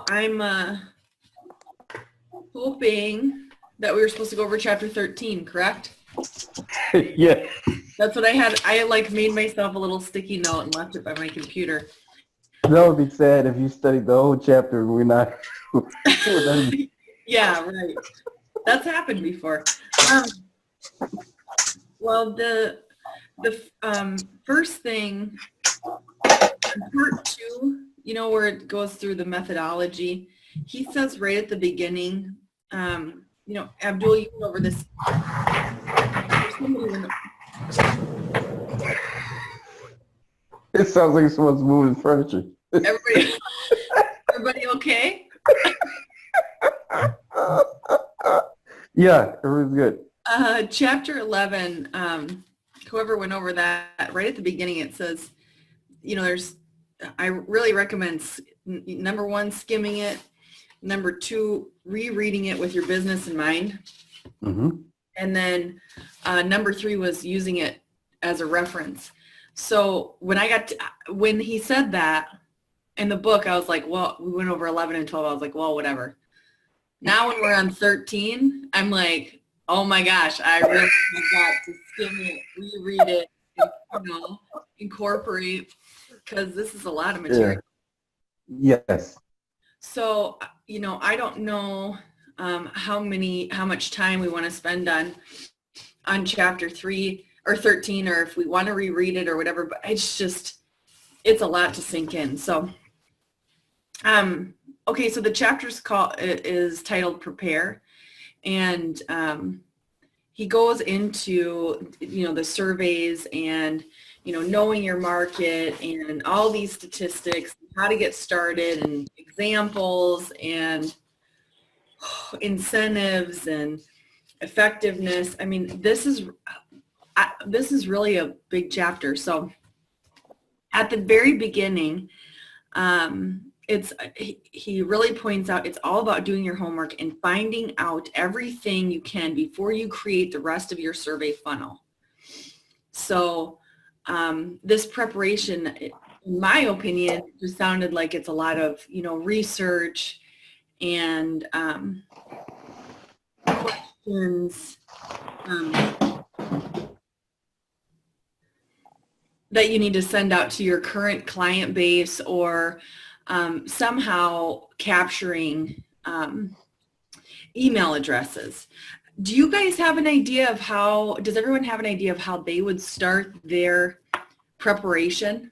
So I'm hoping that we were supposed to go over chapter 13, correct? Yeah. That's what I had. I like made myself a little sticky note and left it by my computer. That would be sad if you studied the whole chapter. We're not. Yeah, right. That's happened before. Well, the first thing, part 2, you know, where it goes through the methodology, he says right at the beginning, you know, Abdul, you went over this. It sounds like someone's moving furniture. Everybody okay? Yeah, everything's good. Chapter 11, whoever went over that, right at the beginning it says, you know, I really recommend, number 1, skimming it. Number 2, rereading it with your business in mind. Mm-hmm. And then number 3 was using it as a reference. So when he said that in the book, I was like, well, we went over 11 and 12. I was like, well, whatever. Now when we're on 13, I'm like, oh my gosh, I really got to skim it, reread it, and, you know, incorporate, because this is a lot of material. Yeah. Yes. So, you know, I don't know how much time we want to spend on chapter 3 or 13, or if we want to reread it or whatever, but it's a lot to sink in. So, okay, so the chapter's is titled Prepare, and he goes into, you know, the surveys and, you know, knowing your market and all these statistics, how to get started and examples and incentives and effectiveness. I mean, this is really a big chapter. So at the very beginning, he really points out it's all about doing your homework and finding out everything you can before you create the rest of your survey funnel. So this preparation, in my opinion, just sounded like it's a lot of, you know, research and questions that you need to send out to your current client base, or somehow capturing email addresses. Do you guys have an idea of does everyone have an idea of how they would start their preparation?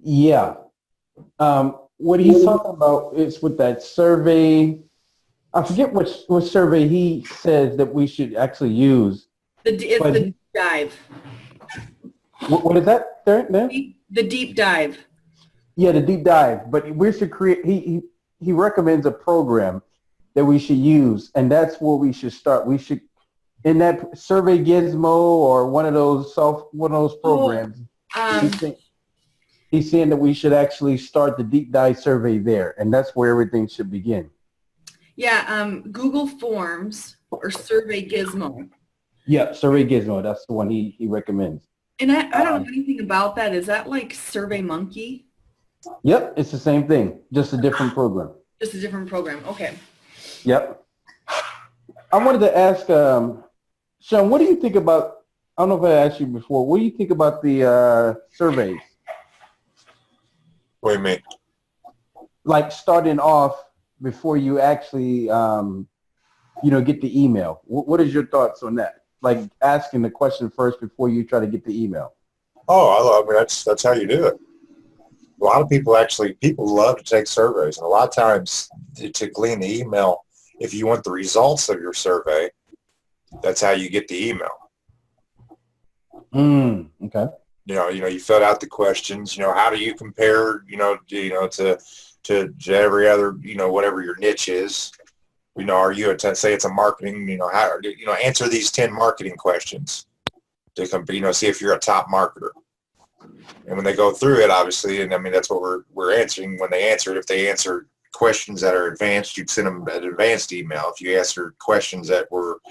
Yeah. What he's talking about is with that survey. I forget which survey he says that we should actually use. The deep dive. What is that? There? The deep dive. Yeah, the deep dive. But we should create. He recommends a program that we should use, and that's where we should start. We should, in that Survey Gizmo or one of those programs. He's saying that we should actually start the deep dive survey there, and that's where everything should begin. Yeah, Google Forms or Survey Gizmo. Yeah, Survey Gizmo. That's the one he recommends. And I don't know anything about that. Is that like Survey Monkey? Yep, it's the same thing, just a different program. Just a different program. Okay. Yep. I wanted to ask, Sean, what do you think about, I don't know if I asked you before, what do you think about the surveys? What do you mean? Like starting off before you actually, get the email. What is your thoughts on that? Like asking the question first before you try to get the email. Oh, I mean, that's how you do it. A lot of people love to take surveys, and a lot of times to glean the email, if you want the results of your survey, that's how you get the email. Okay. You filled out the questions. How do you compare? To every other, whatever your niche is. Are you say it's a marketing? Answer these 10 marketing questions to see if you're a top marketer. And when they go through it, obviously, and I mean that's what we're answering. When they answer it, if they answer questions that are advanced, you'd send them an advanced email. If they answered questions that were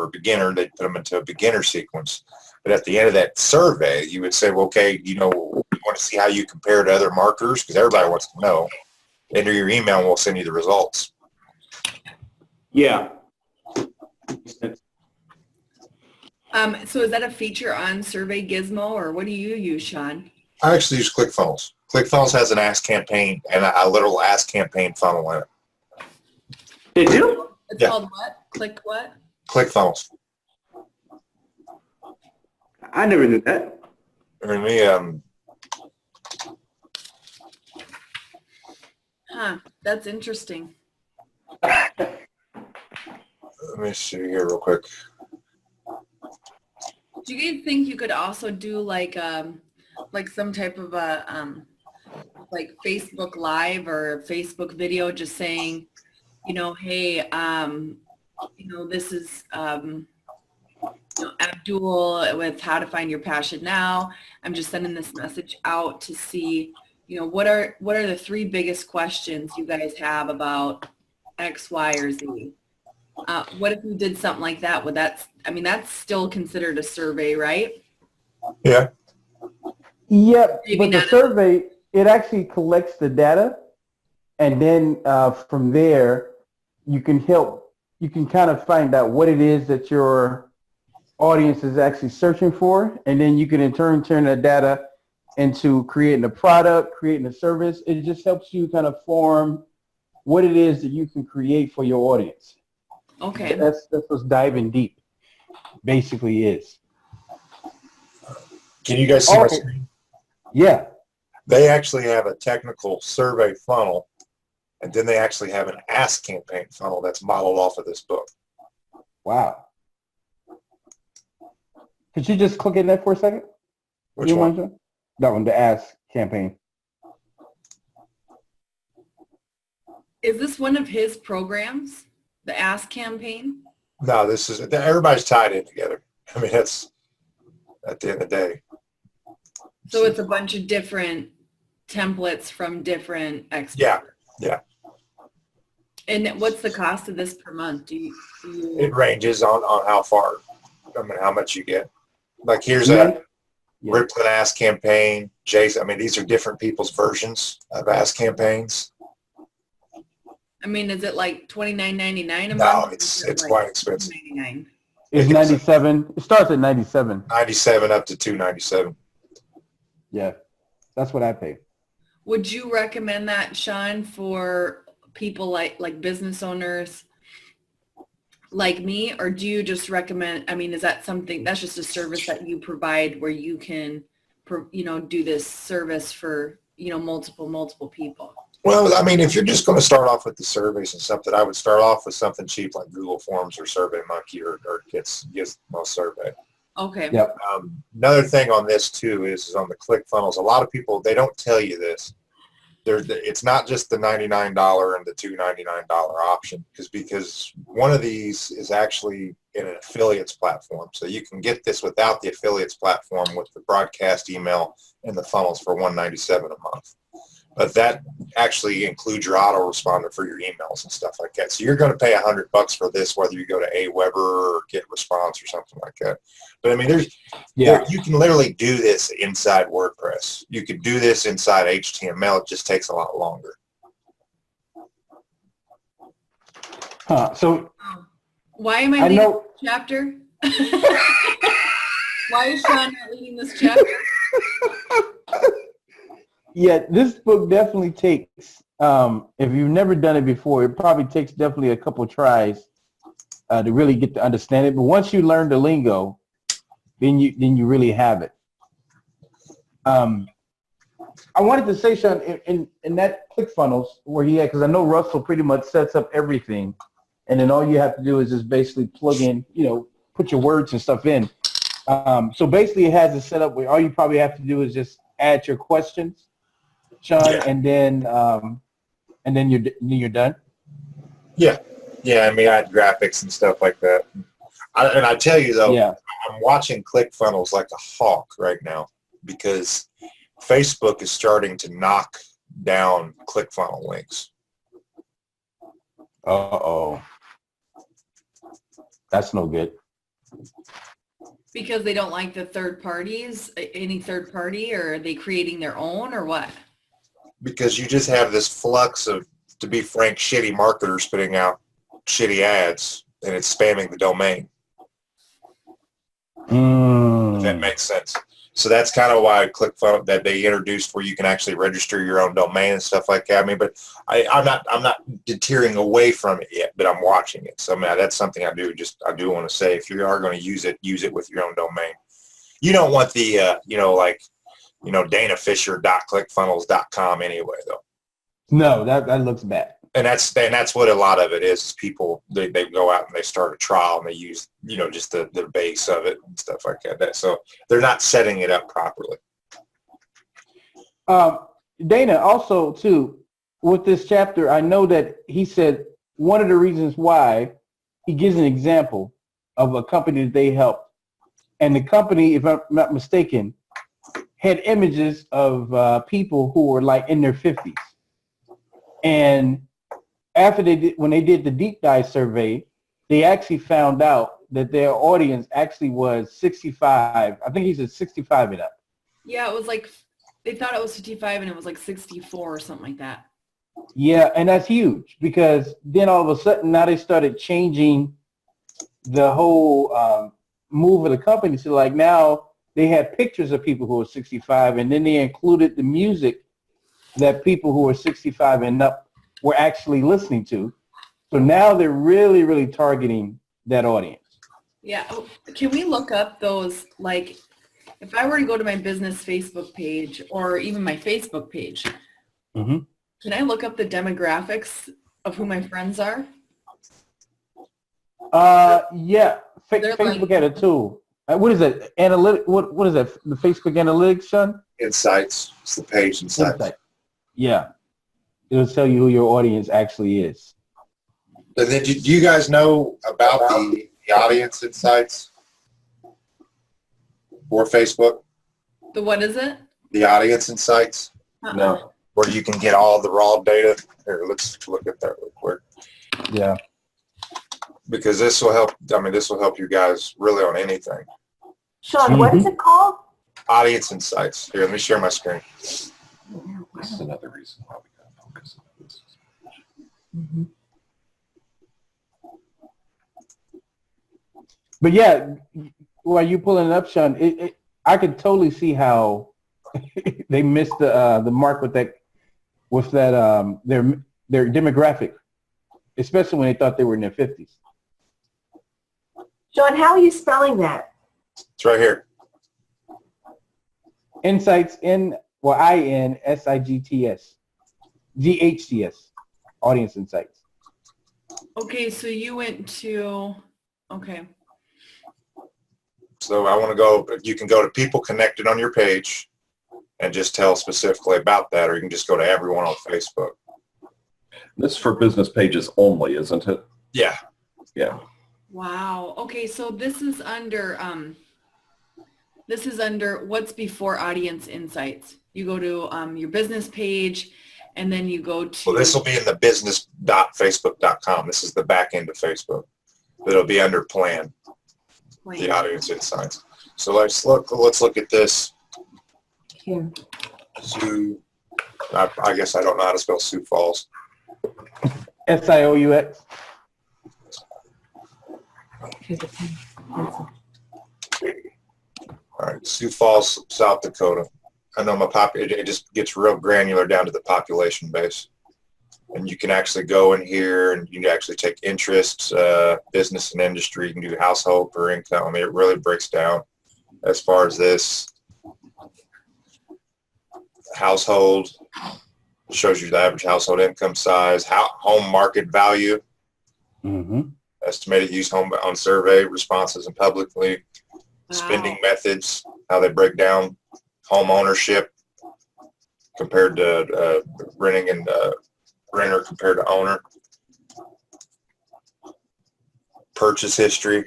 beginner, they'd put them into a beginner sequence. But at the end of that survey, you would say, well, okay, we want want to see how you compare to other marketers, because everybody wants to know, enter your email and we'll send you the results. Yeah. So is that a feature on Survey Gizmo, or what do you use, Sean? I actually use ClickFunnels. ClickFunnels has an Ask Campaign and a literal Ask Campaign funnel in it. They do? It's Yeah. called what? Click what? ClickFunnels. I never knew that. Let me, Huh, that's interesting. let me see here real quick. Do you guys think you could also do like some type of a like Facebook Live or Facebook video just saying, you know, hey, you know, this is you know, Abdul with How to Find Your Passion Now. I'm just sending this message out to see, you know, what are the 3 biggest questions you guys have about X, Y, or Z? What if you did something like that? Would that, I mean, that's still considered a survey, right? Yeah. Yeah, Maybe but the not. survey, it actually collects the data, and then from there, you can kind of find out what it is that your audience is actually searching for, and then you can in turn that data into creating a product, creating a service. It just helps you kind of form what it is that you can create for your audience. Okay. That's what's diving deep basically is. Can you guys see my screen? Yeah. They actually have a technical survey funnel, and then they actually have an Ask Campaign funnel that's modeled off of this book. Wow. Could you just click in that for a second? Which one? Mind? That one, the Ask Campaign. Is this one of his programs, the Ask Campaign? No, this is, everybody's tied in together. I mean, that's at the end of the day. So it's a bunch of different templates from different experts. Yeah, yeah. And what's the cost of this per month? It ranges on how far, I mean, how much you get. Like here's a Ripland Ask Campaign, Jason. I mean, these are different people's versions of Ask Campaigns. I mean, is it like $29.99 a month? No, it's like quite expensive. $99? It's 97. It starts at 97. 97 up to 297. Yeah, that's what I pay. Would you recommend that, Sean, for people like business owners like me, or do you just recommend, I mean, is that something, that's just a service that you provide where you can, you know, do this service for, you know, multiple people? Well, I mean, if you're just going to start off with the surveys and something, I would start off with something cheap like Google Forms or SurveyMonkey or Gizmo Survey. Okay. Yep. Another thing on this too is on the ClickFunnels. A lot of people, they don't tell you this. It's not just the $99 and the $299 option, because one of these is actually in an affiliates platform. So you can get this without the affiliates platform with the broadcast email and the funnels for $197 a month. But that actually includes your autoresponder for your emails and stuff like that. So you're going to pay $100 for this, whether you go to Aweber or GetResponse or something like that. But I mean, you can literally do this inside WordPress. You could do this inside HTML. It just takes a lot longer. So why am I leading this chapter? Why is Sean not leading this chapter? Yeah, this book definitely takes, if you've never done it before, it probably takes definitely a couple tries to really get to understand it. But once you learn the lingo, then you really have it. I wanted to say, Sean, in that ClickFunnels where he had, because I know Russell pretty much sets up everything, and then all you have to do is just basically plug in, you know, put your words and stuff in. So basically it has it set up where all you probably have to do is just add your questions, Sean, and then you're done. Yeah, I mean, I had graphics and stuff like that. And I tell you though, I'm watching ClickFunnels like a hawk right now because Facebook is starting to knock down ClickFunnels links. Uh-oh. That's no good. Because they don't like the third parties, any third party, or are they creating their own, or what? Because you just have this flux of, to be frank, shitty marketers putting out shitty ads, and it's spamming the domain. If that makes sense. So that's kind of why ClickFunnels that they introduced, where you can actually register your own domain and stuff like that. I mean, but I'm not deterring away from it yet, but I'm watching it. So that's something I do want to say, if you are going to use it with your own domain. You don't want the danafisher.clickfunnels.com anyway, though. No, that looks bad. And that's what a lot of it is. People they go out and they start a trial and they use just the base of it and stuff like that. So they're not setting it up properly. Dana, also too, with this chapter, I know that he said one of the reasons why, he gives an example of a company that they helped, and the company, if I'm not mistaken, had images of people who were like in their 50s, and after when they did the deep dive survey, they actually found out that their audience actually was 65. I think he said 65 and up. Yeah, it was like, they thought it was 55 and it was like 64 or something like that. Yeah, and that's huge, because then all of a sudden now they started changing the whole move of the company. So like now they had pictures of people who were 65, and then they included the music that people who were 65 and up were actually listening to. So now they're really, really targeting that audience. Yeah. Oh, can we look up those, like, if I were to go to my business Facebook page or even my Facebook page, can I look up the demographics of who my friends are? Yeah. Facebook had a tool. What is that? What is that? The Facebook Analytics, Sean? Insights. It's the page Insights. Yeah. It'll tell you who your audience actually is. And then do you guys know about the audience insights for Facebook? The what is it? The audience insights? No. Where you can get all the raw data. Here, let's look at that real quick. Yeah. Because this will help. I mean, this will help you guys really on anything. Sean, what is it called? Audience insights. Here, let me share my screen. This is another reason why we got to focus on this. But yeah, while you pulling it up, Sean, I could totally see how they missed the mark with that their demographic, especially when they thought they were in their 50s. Sean, how are you spelling that? It's right here. Insights, INSIGTS, GHTS, audience insights. Okay, so you went to, okay. So I want to go, you can go to people connected on your page and just tell specifically about that, or you can just go to everyone on Facebook. This is for business pages only, isn't it? Yeah. Yeah. Wow. Okay, so this is under what's before audience insights. You go to your business page, and then you go to. Well, this will be in the business.facebook.com. This is the back end of Facebook. It'll be under plan. The audience insights. So let's look at this. Here. Sioux. I guess I don't know how to spell Sioux Falls. SIOUX. All right, Sioux Falls, South Dakota. I know it just gets real granular down to the population base. And you can actually go in here and you can actually take interests, business and industry. You can do household per income. I mean, it really breaks down as far as this. Household shows you the average household income size, home market value, estimated use home on survey responses and publicly, spending methods, how they break down home ownership compared to renting and renter compared to owner, purchase history,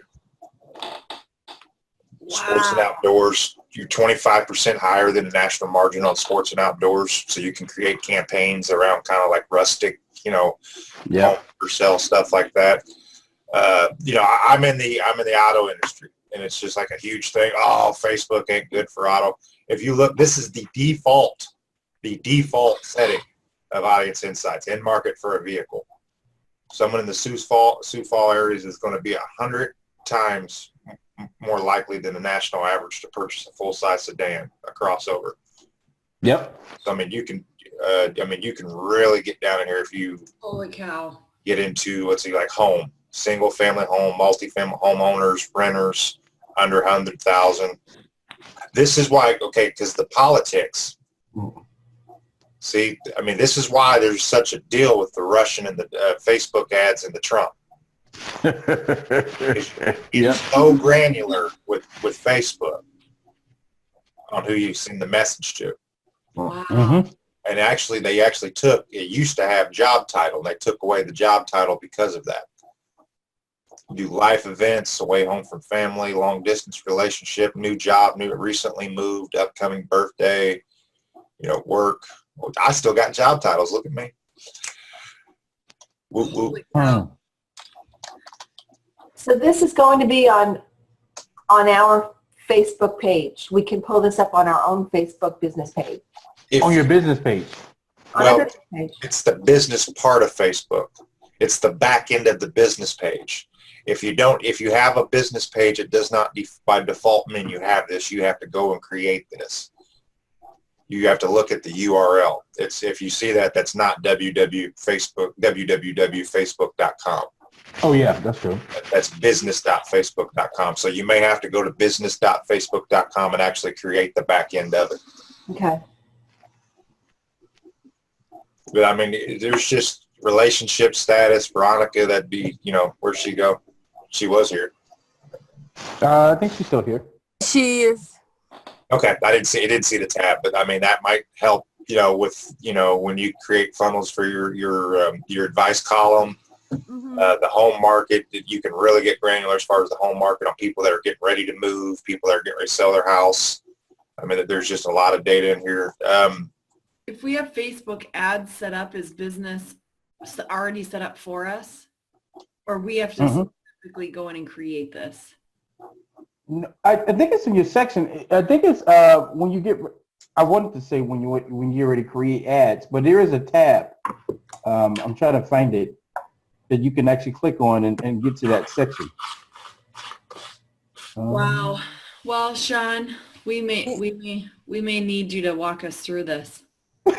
sports and outdoors. You're 25% higher than the national margin on sports and outdoors, so you can create campaigns around kind of like rustic, home for sale stuff like that. I'm in the auto industry, and it's just like a huge thing. Oh, Facebook ain't good for auto. If you look, this is the default setting of Audience Insights, in market for a vehicle. Someone in the Sioux Falls areas is going to be 100 times more likely than the national average to purchase a full-size sedan, a crossover. Yep. So, I mean, you can really get down in here if you Holy cow. get into, let's see, like home, single-family home, multi-family homeowners, renters, under 100,000. This is why, okay, because the politics. See, I mean, this is why there's such a deal with the Russian and the Facebook ads and the Trump. It's so granular with Facebook on who you send the message to. Wow. Mm-hmm. And actually, they actually took, it used to have job title. They took away the job title because of that. Do life events, away home from family, long distance relationship, new job, recently moved, upcoming birthday, work. I still got job titles. Look at me. Whoop, whoop. Holy cow. So this is going to be on our Facebook page. We can pull this up on our own Facebook business page. On your business page. On Well, our business page. it's the business part of Facebook. It's the back end of the business page. If you have a business page, it does not by default mean you have this. You have to go and create this. You have to look at the URL. If you see that, that's not www.facebook.com. Oh yeah, that's true. That's business.facebook.com. So you may have to go to business.facebook.com and actually create the back end of it. Okay. But I mean, there's just relationship status. Veronica, that'd be, where'd she go? She was here. I think she's still here. She is. Okay, I didn't see the tab, but I mean that might help. With when you create funnels for your advice column, the home market, you can really get granular as far as the home market on people that are getting ready to move, people that are getting ready to sell their house. I mean, there's just a lot of data in here. If we have Facebook ads set up, is business already set up for us? Or we have to specifically go in and create this? No, I think it's in your section. I think it's when you get. I wanted to say when you already create ads, but there is a tab. I'm trying to find it that you can actually click on and get to that section. Wow. Well, Sean, we may need you to walk us through this. No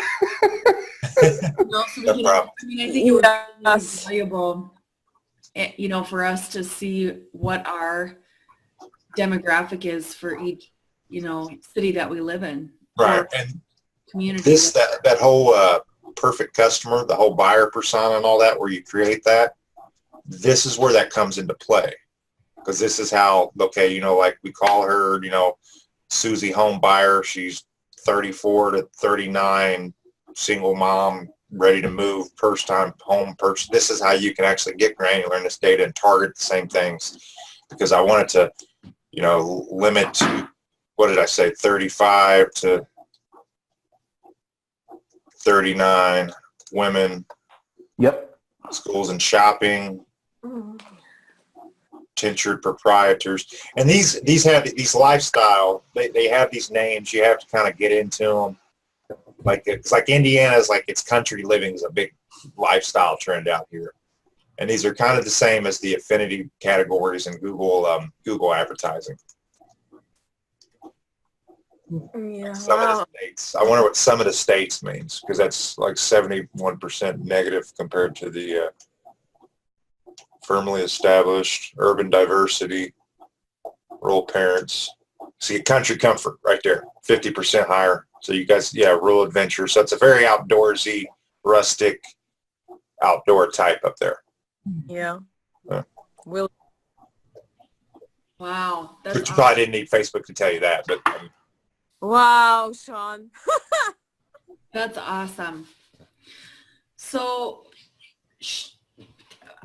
problem. I mean, I think it would be valuable, for us to see what our demographic is for each, city that we live in. Right. And community. that whole perfect customer, the whole buyer persona and all that, where you create that, this is where that comes into play. Because this is how, like we call her, Susie home buyer. She's 34 to 39, single mom, ready to move, first time home purchase. This is how you can actually get granular in this data and target the same things. Because I wanted to, limit to, what did I say, 35 to 39 women. Yep. Schools and shopping. Tinctured proprietors. And these have these lifestyle, they have these names. You have to kind of get into them. Like it's like Indiana's, like it's country living is a big lifestyle trend out here. And these are kind of the same as the affinity categories in Google advertising. Yeah. Some of the states. I wonder what some of the states means, because that's like 71% negative compared to the firmly established, urban diversity, rural parents. See, country comfort right there, 50% higher. So you guys, rural adventure. So it's a very outdoorsy, rustic, outdoor type up there. Yeah. Yeah. Will. Wow. But you probably didn't need Facebook to tell you that, but Wow, Sean. That's awesome. So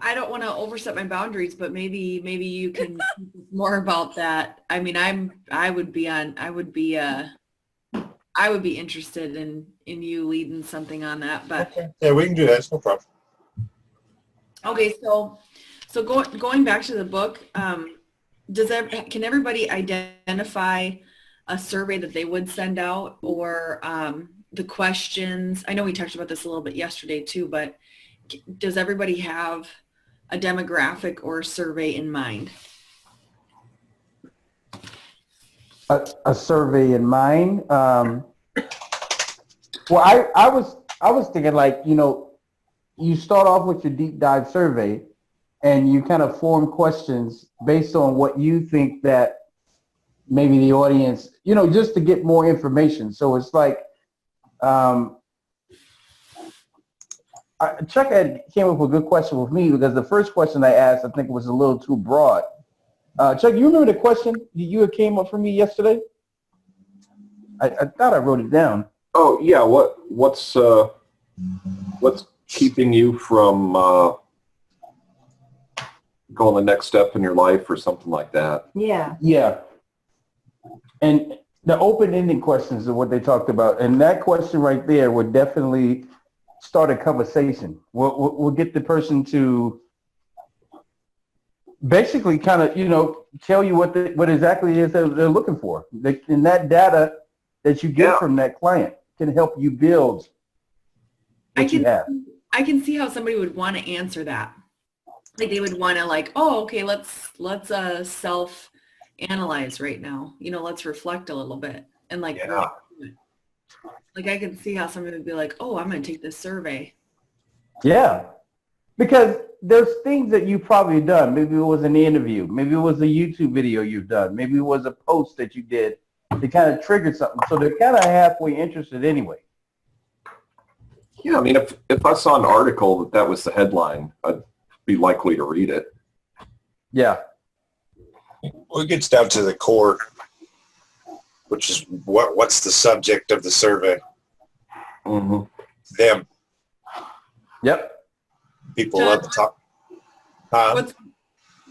I don't want to overstep my boundaries, but maybe you can more about that. I mean, I would be interested in you leading something on that, but yeah, we can do that. It's no problem. okay. So going back to the book, can everybody identify a survey that they would send out, or the questions? I know we talked about this a little bit yesterday too, but does everybody have a demographic or survey in mind? A survey in mind. Well, I was thinking, like, you start off with your deep dive survey and you kind of form questions based on what you think that maybe the audience, just to get more information. So it's like, Chuck came up with a good question with me, because the first question I asked, I think, was a little too broad. Chuck, you remember the question you had came up for me yesterday? I thought I wrote it down. Oh yeah, what's keeping you from going the next step in your life or something like that? Yeah. Yeah. And the open-ended questions are what they talked about. And that question right there would definitely start a conversation. We'll get the person to basically kind of, tell you what exactly it is that they're looking for. And that data that you get from that client can help you build what you have. I can see how somebody would want to answer that. Like they would want to, like, oh, okay, let's self-analyze right now. Let's reflect a little bit. And like I can see how somebody would be like, oh, I'm going to take this survey. Yeah. Because there's things that you've probably done. Maybe it was an interview. Maybe it was a YouTube video you've done. Maybe it was a post that you did that kind of triggered something. So they're kind of halfway interested anyway. Yeah, I mean, if I saw an article that was the headline, I'd be likely to read it. Yeah. Well, it gets down to the core, which is what's the subject of the survey? Mm-hmm. Them. Yep. People John, love to talk.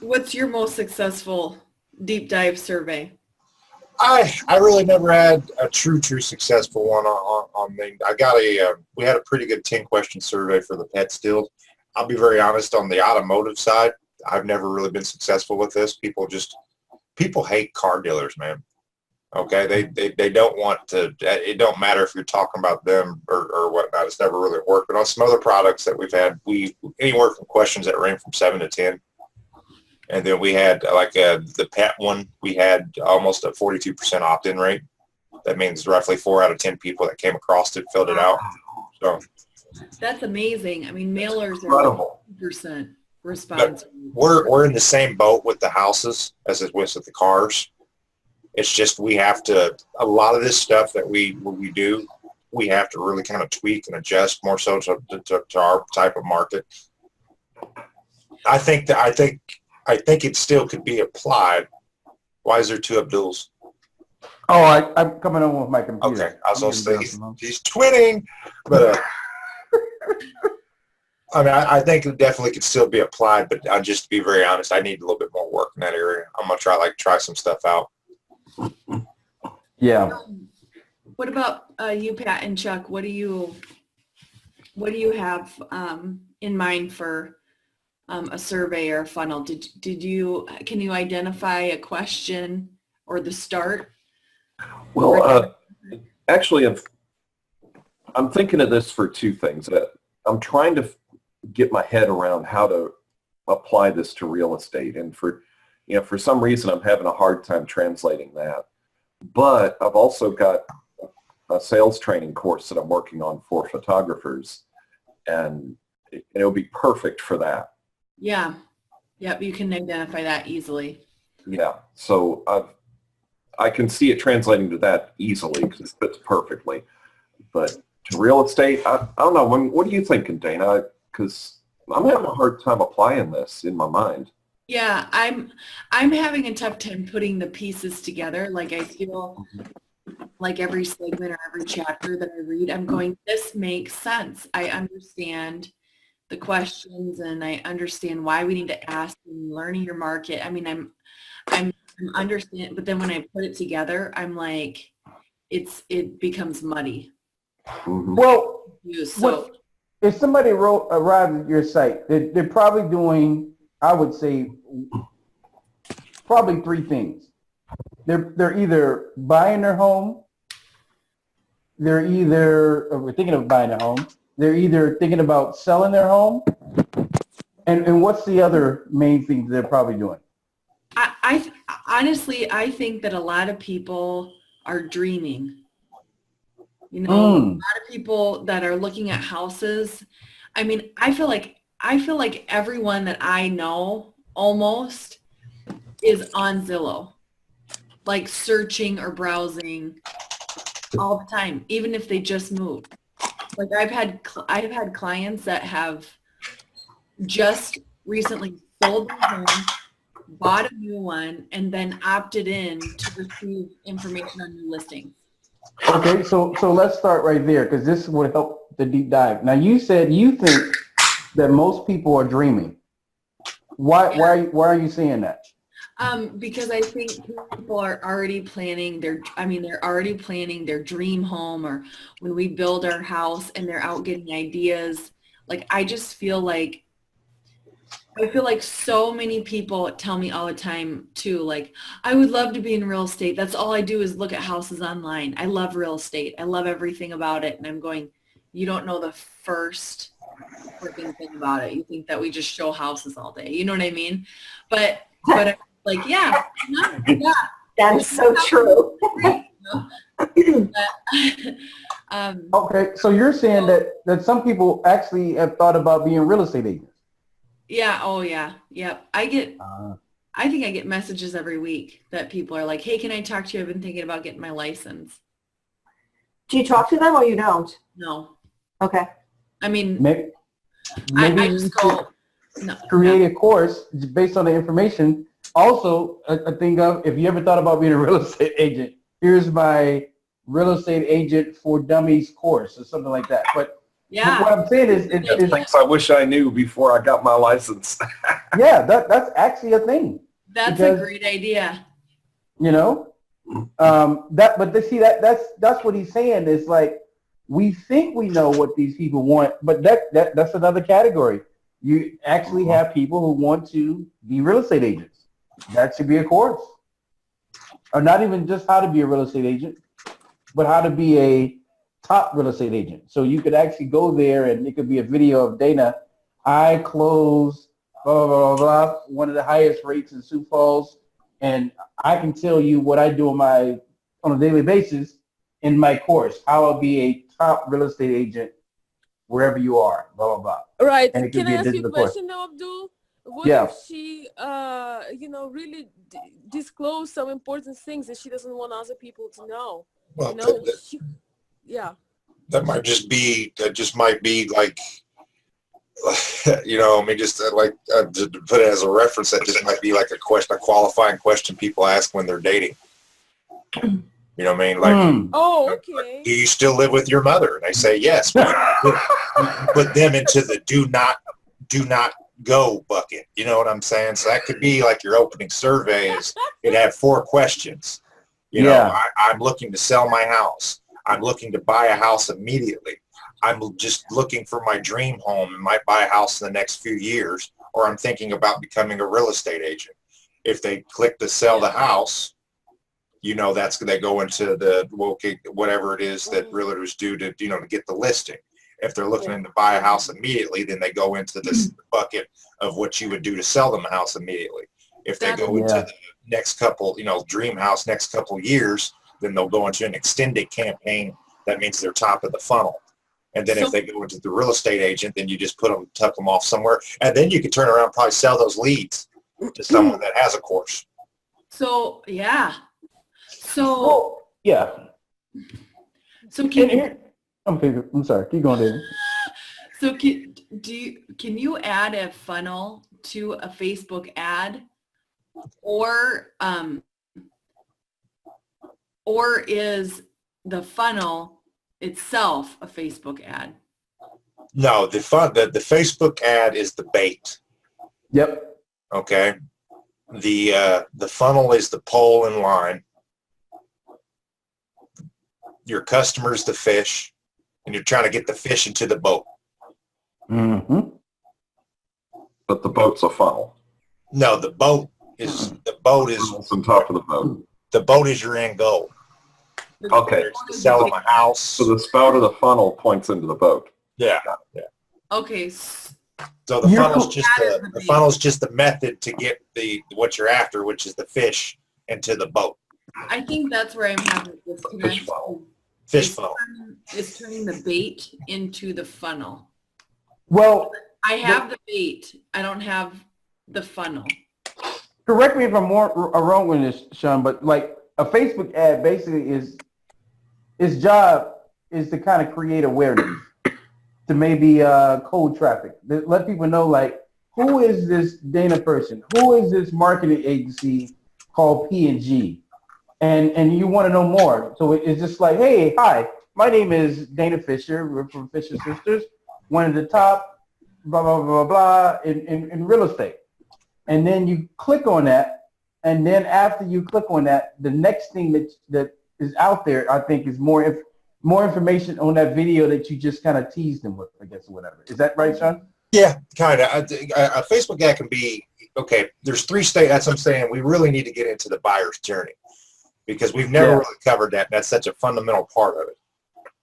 What's your most successful deep dive survey? I really never had a true successful one on me. We had a pretty good 10-question survey for the pet stills. I'll be very honest, on the automotive side, I've never really been successful with this. People hate car dealers, man. Okay, they don't want to. It don't matter if you're talking about them or whatnot. It's never really worked. But on some other products that we've had, anywhere from questions that range from 7 to 10. And then we had the pet one, we had almost a 42% opt-in rate. That means roughly 4 out of 10 people that came across it filled it out. So that's amazing. I mean, mailers Incredible. are 100% response. We're in the same boat with the houses as it was with the cars. It's just a lot of this stuff that we do, we have to really kind of tweak and adjust more so to our type of market. I think it still could be applied. Why is there 2 Abduls? Oh, I'm coming on with my computer. Okay, I was going to say he's twinning, but I mean, I think it definitely could still be applied. But just to be very honest, I need a little bit more work in that area. I'm gonna try some stuff out. Yeah. What about you, Pat and Chuck? What do you have in mind for a survey or a funnel? Can you identify a question or the start? Well, actually, I'm thinking of this for 2 things. I'm trying to get my head around how to apply this to real estate, and for some reason I'm having a hard time translating that. But I've also got a sales training course that I'm working on for photographers, and it'll be perfect for that. Yeah. Yep, you can identify that easily. Yeah, so I can see it translating to that easily because it fits perfectly. But to real estate, I don't know. What are you thinking, Dana? Because I'm having a hard time applying this in my mind. Yeah, I'm having a tough time putting the pieces together. Like I feel like every segment or every chapter that I read, I'm going, this makes sense. I understand the questions and I understand why we need to ask and learning your market. I mean, I'm understand, but then when I put it together, I'm like, it becomes muddy. Mm-hmm. Well, So if somebody arrived at your site, they're probably doing, I would say, probably three things. They're either buying their home, we're thinking of buying a home, they're either thinking about selling their home, and what's the other main thing they're probably doing? I honestly, I think that a lot of people are dreaming. You know, a lot of people that are looking at houses. I mean, I feel like everyone that I know almost is on Zillow, like searching or browsing all the time, even if they just moved. Like I've had clients that have just recently sold their home, bought a new one, and then opted in to receive information on new listings. Okay, so let's start right there because this would help the deep dive. Now you said you think that most people are dreaming. Why are you saying that? Because I think people are already planning they're already planning their dream home, or when we build our house and they're out getting ideas. Like I feel like so many people tell me all the time too, like, I would love to be in real estate. That's all I do is look at houses online. I love real estate. I love everything about it. And I'm going, you don't know the first freaking thing about it. You think that we just show houses all day. You know what I mean? But I'm like, yeah. That is so true. Okay, so you're saying that some people actually have thought about being real estate agents. Yeah. Oh yeah. Yep. I think I get messages every week that people are like, hey, can I talk to you? I've been thinking about getting my license. Do you talk to them or you don't? No. Okay. I mean, Maybe I just go, no. create a course based on the information. Also, I think of, if you ever thought about being a real estate agent, here's my real estate agent for dummies course or something like that. But Yeah. what I'm saying is Things I wish I knew before I got my license. yeah, that's actually a thing. That's Because, a great idea. you know, that's what he's saying is like, we think we know what these people want, but that's another category. You actually have people who want to be real estate agents. That should be a course. Or not even just how to be a real estate agent, but how to be a top real estate agent. So you could actually go there and it could be a video of Dana. I close blah, blah, blah, blah, one of the highest rates in Sioux Falls. And I can tell you what I do on a daily basis in my course, how I'll be a top real estate agent wherever you are, blah, blah, blah. Right. And it could Can be I a ask you a digital course. question now, Abdul? What Yeah. if she, really disclose some important things that she doesn't want other people to know? Well, You know, yeah. that just might be like, you know, I mean, just like to put it as a reference, that just might be like a qualifying question people ask when they're dating. You know what I mean? Like, Oh, okay. do you still live with your mother? And they say yes. Put them into the do not go bucket. You know what I'm saying? So that could be like your opening survey is it'd have 4 questions. You know, I'm looking to sell my house. I'm looking to buy a house immediately. I'm just looking for my dream home and might buy a house in the next few years, or I'm thinking about becoming a real estate agent. If they click to sell the house, you know, that's going to go into the whatever it is that realtors do to, you know, to get the listing. If they're looking to buy a house immediately, then they go into this bucket of what you would do to sell them a house immediately. If they go into the next couple, you know, dream house next couple years, then they'll go into an extended campaign. That means they're top of the funnel. And then if they go into the real estate agent, then you just tuck them off somewhere. And then you can turn around and probably sell those leads to someone that has a course. So, yeah. Well, yeah. So can I'm sorry. Keep going, David. So can you add a funnel to a Facebook ad, or is the funnel itself a Facebook ad? No, the Facebook ad is the bait. Yep. Okay. The funnel is the pole and line. Your customer's the fish, and you're trying to get the fish into the boat. Mm-hmm. But the boat's a funnel. No, the boat the boat is On top of the boat. the boat is your end goal. Okay. There's to sell them a house. So the spout of the funnel points into the boat. Yeah. Okay. So the You're funnel's cool. just the funnel's just the method to get what you're after, which is the fish into the boat. I think that's where I'm having this Fish connection. funnel. Fish funnel. Is turning the bait into the funnel. Well, I have the bait. I don't have the funnel. correct me if I'm more wrong with this, Sean, but like a Facebook ad basically is its job is to kind of create awareness to maybe cold traffic. Let people know like who is this Dana person? Who is this marketing agency called P&G? And you want to know more. So it's just like, hey, hi, my name is Dana Fisher. We're from Fisher Sisters, one of the top, blah, blah, blah, blah, in real estate. And then you click on that. And then after you click on that, the next thing that is out there, I think, is more information on that video that you just kind of teased them with, I guess, or whatever. Is that right, Sean? Yeah, kind of. A Facebook ad can be, okay, there's 3 stages. That's what I'm saying. We really need to get into the buyer's journey because we've never really covered that. That's such a fundamental part of it.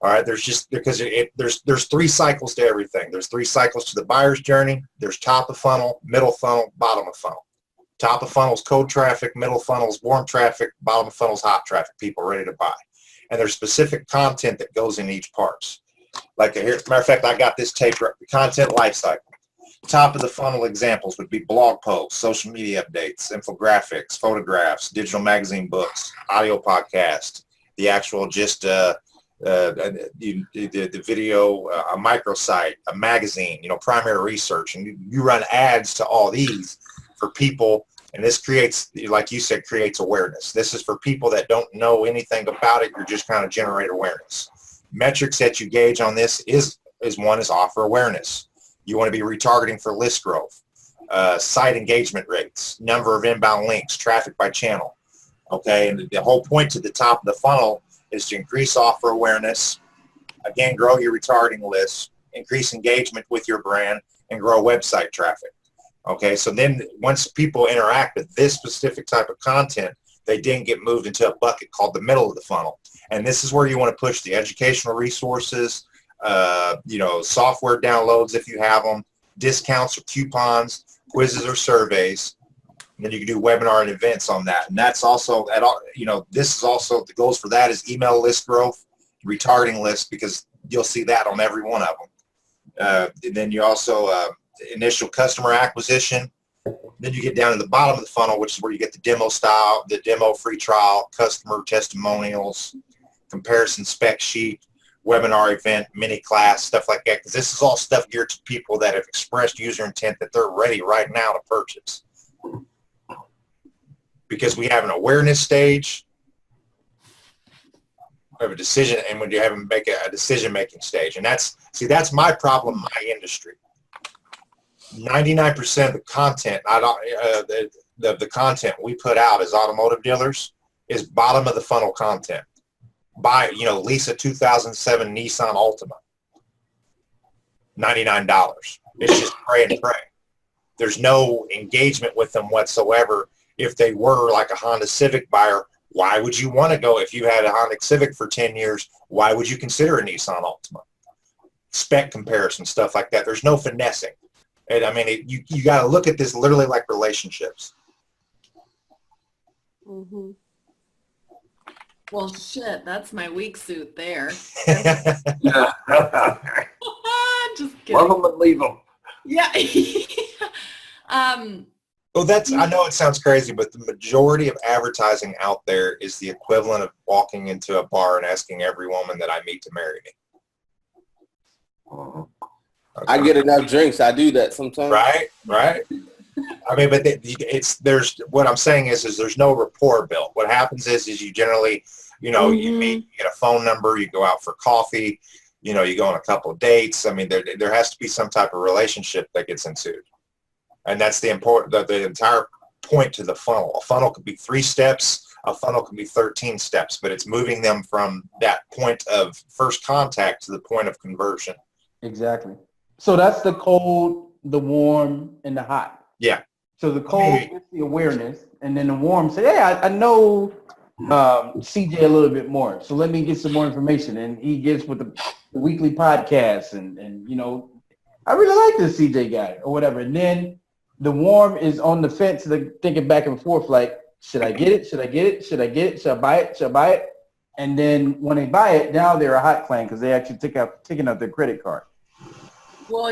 All right, there's just, because there's 3 cycles to everything. There's 3 cycles to the buyer's journey. There's top of funnel, middle funnel, bottom of funnel. Top of funnel is cold traffic, middle funnel is warm traffic, bottom of funnel is hot traffic, people ready to buy. And there's specific content that goes in each parts. Like here, as a matter of fact, I got this taped, content life cycle. Top of the funnel examples would be blog posts, social media updates, infographics, photographs, digital magazine books, audio podcast, the actual just the video, a microsite, a magazine, primary research, and you run ads to all these for people, and this creates, like you said, creates awareness. This is for people that don't know anything about it. You're just kind of generate awareness. Metrics that you gauge on this is one is offer awareness. You want to be retargeting for list growth, site engagement rates, number of inbound links, traffic by channel. Okay, and the whole point to the top of the funnel is to increase offer awareness, again, grow your retargeting list, increase engagement with your brand, and grow website traffic. Okay, so then once people interact with this specific type of content, they then get moved into a bucket called the middle of the funnel. And this is where you want to push the educational resources, software downloads if you have them, discounts or coupons, quizzes or surveys. And then you can do webinar and events on that. And that's also, this is also, the goals for that is email list growth, retargeting lists, because you'll see that on every one of them. And then you also, initial customer acquisition. Then you get down to the bottom of the funnel, which is where you get the demo style, the demo free trial, customer testimonials, comparison spec sheet, webinar event, mini class, stuff like that. Because this is all stuff geared to people that have expressed user intent that they're ready right now to purchase. Because we have an awareness stage, we have a decision, and when you have to make a decision-making stage. And that's my problem in my industry. 99% of the content, the content we put out as automotive dealers is bottom of the funnel content. Buy, lease a 2007 Nissan Altima. $99. It's just pray and pray. There's no engagement with them whatsoever. If they were like a Honda Civic buyer, why would you want to go? If you had a Honda Civic for 10 years, why would you consider a Nissan Altima? Spec comparison, stuff like that. There's no finessing. And I mean, you got to look at this literally like relationships. Mm-hmm. Well, shit, that's my weak suit there. Just kidding. Love them and leave them. Yeah. Well, I know it sounds crazy, but the majority of advertising out there is the equivalent of walking into a bar and asking every woman that I meet to marry me. Uh-huh. Okay. I get enough drinks. I do that sometimes. Right. I mean, but there's what I'm saying is there's no rapport built. What happens is you generally, you meet, you get a phone number, you go out for coffee, you go on a couple of dates. I mean, there has to be some type of relationship that gets ensued. And that's the entire point to the funnel. A funnel could be 3 steps. A funnel can be 13 steps, but it's moving them from that point of first contact to the point of conversion. Exactly. So that's the cold, the warm, and the hot. Yeah. So the cold gets the awareness, and then the warm say, hey, I know CJ a little bit more, so let me get some more information. And he gets with the weekly podcast, and you know, I really like this CJ guy or whatever. And then the warm is on the fence, like thinking back and forth, like, should I get it? Should I get it? Should I get it? Should I buy it? Should I buy it? And then when they buy it, now they're a hot client because they actually taking out their credit card. Well,